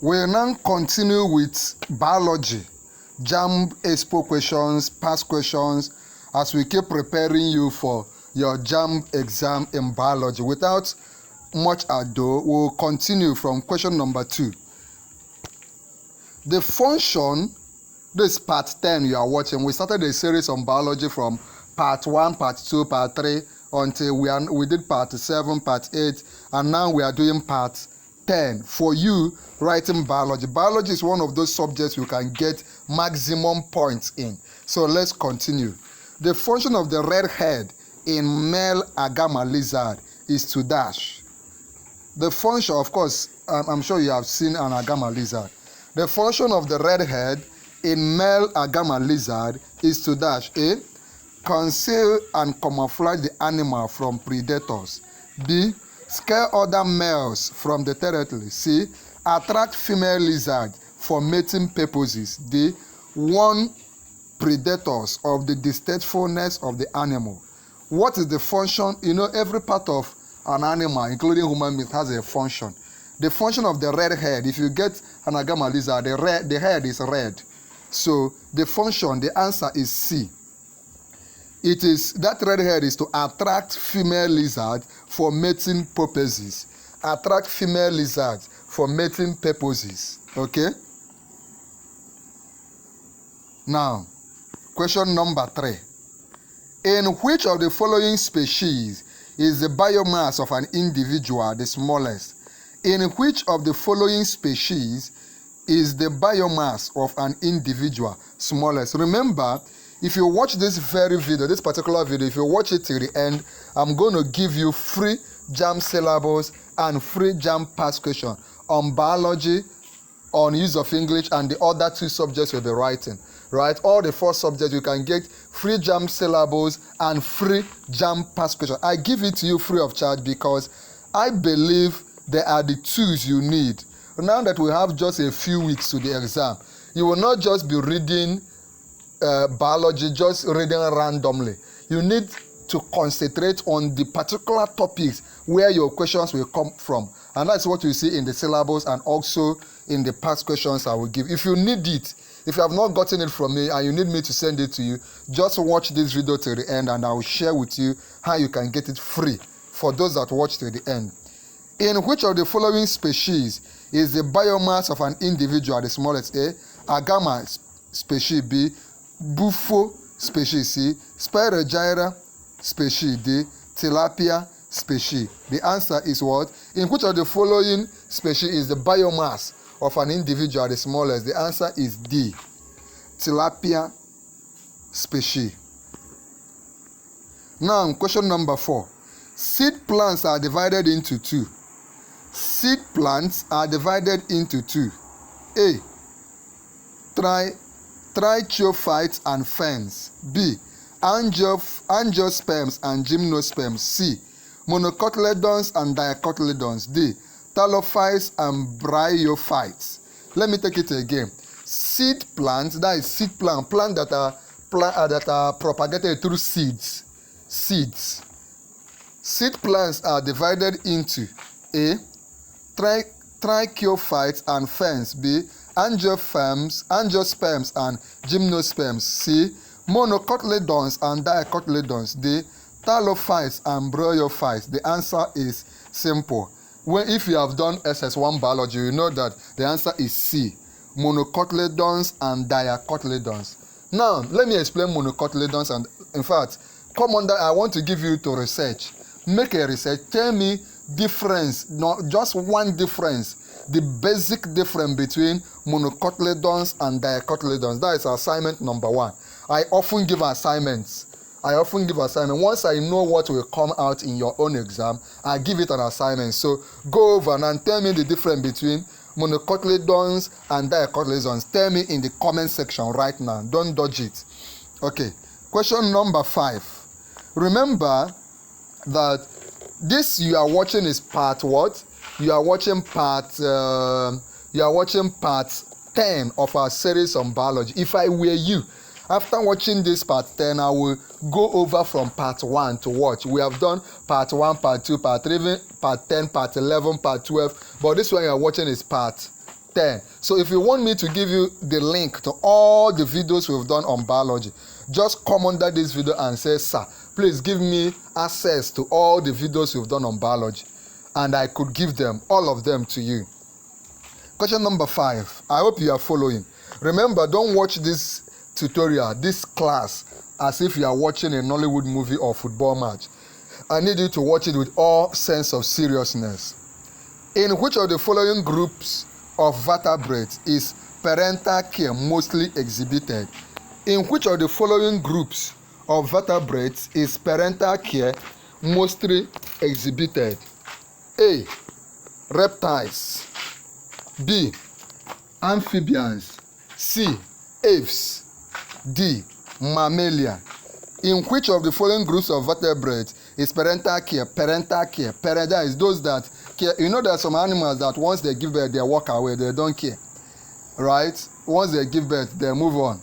We'll now continue with biology, JAMB Expo questions, past questions, as we keep preparing you for your JAMB exam in biology. Without much ado, we'll continue from question number 2. The function, this part 10 you are watching. We started a series on biology from part 1, part 2, part 3, until we did part 7, part 8, and now we are doing part 10 for you writing biology. Biology is one of those subjects you can get maximum points in. So let's continue. The function of the red head in male agama lizard is to dash. The function, of course, I'm sure you have seen an agama lizard. The function of the red head in male agama lizard is to dash: A, conceal and camouflage the animal from predators. B, scare other males from the territory. C, attract female lizard for mating purposes. D, warn predators of the distastefulness of the animal. What is the function? You know, every part of an animal, including human beings, has a function. The function of the red head, if you get an agama lizard, the head is red. So the function, the answer is C. It is, that red head is to attract female lizards for mating purposes. Attract female lizards for mating purposes. Okay? Now, question number 3. In which of the following species is the biomass of an individual the smallest? In which of the following species is the biomass of an individual smallest? Remember, if you watch this very video, this particular video, if you watch it till the end, I'm going to give you free JAMB syllabus and free JAMB past question on biology, on use of English, and the other 2 subjects you'll be writing. Right? All the 4 subjects, you can get free JAMB syllabus and free JAMB past question. I give it to you free of charge because I believe they are the tools you need. Now that we have just a few weeks to the exam, you will not just be reading biology, just reading randomly. You need to concentrate on the particular topics where your questions will come from. And that's what you see in the syllabus and also in the past questions I will give. If you need it, if you have not gotten it from me and you need me to send it to you, just watch this video till the end and I will share with you how you can get it free for those that watch till the end. In which of the following species is the biomass of an individual the smallest? A, agama species. B, buffo species. C, spirogyra species. D, tilapia species. The answer is what? In which of the following species is the biomass of an individual the smallest? The answer is D, tilapia species. Now, question number 4. Seed plants are divided into 2. Seed plants are divided into 2. A, trichophytes and ferns. B, angiosperms and gymnosperms. C, monocotyledons and dicotyledons. D, talophytes and bryophytes. Let me take it again. Seed plants, that is seed plant that are propagated through seeds. Seed plants are divided into A, trichophytes and ferns. B, angiosperms and gymnosperms. C, monocotyledons and dicotyledons. D, talophytes and bryophytes. The answer is simple. If you have done SS1 biology, you know that the answer is C, monocotyledons and dicotyledons. Now, let me explain monocotyledons, and in fact, come on, I want to give you to research. Make a research. Tell me difference, not just one difference, the basic difference between monocotyledons and dicotyledons. That is assignment number 1. I often give assignments. Once I know what will come out in your own exam, I give it an assignment. So go over and tell me the difference between monocotyledons and dicotyledons. Tell me in the comment section right now. Don't dodge it. Okay. Question number 5. Remember that this you are watching is part what? You are watching part 10 of our series on biology. If I were you, after watching this part 10, I will go over from part 1 to watch. We have done part 1, part 2, part 3, part 10, part 11, part 12. But this one you are watching is part 10. So if you want me to give you the link to all the videos we've done on biology, just come under this video and say, sir, please give me access to all the videos we've done on biology, and I could give them, all of them, to you. Question number 5. I hope you are following. Remember, don't watch this tutorial, this class, as if you are watching a Nollywood movie or football match. I need you to watch it with all sense of seriousness. In which of the following groups of vertebrates is parental care mostly exhibited? In which of the following groups of vertebrates is parental care mostly exhibited? A. Reptiles. B. Amphibians. C. Aves. D. Mammalia. In which of the following groups of vertebrates is parental care? Parental care. Parental is those that care. You know, there are some animals that once they give birth, they walk away. They don't care. Right? Once they give birth, they move on.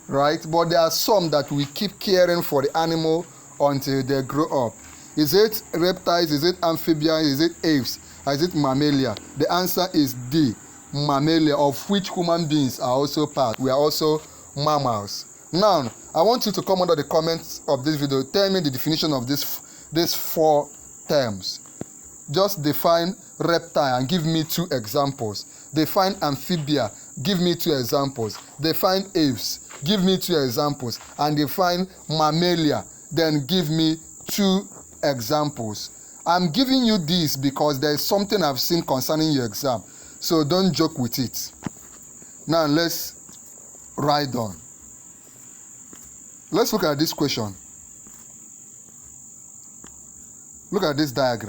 Right? But there are some that we keep caring for the animal until they grow up. Is it reptiles? Is it amphibians? Is it aves? Or is it mammalia? The answer is D. Mammalia, of which human beings are also part. We are also mammals. Now, I want you to come under the comments of this video. Tell me the definition of these 4 terms. Just define reptile and give me 2 examples. Define amphibia, give me 2 examples. Define aves, give me 2 examples. And define mammalia, then give me 2 examples. I'm giving you this because there is something I've seen concerning your exam. So don't joke with it. Now let's write on. Let's look at this question. Look at this diagram.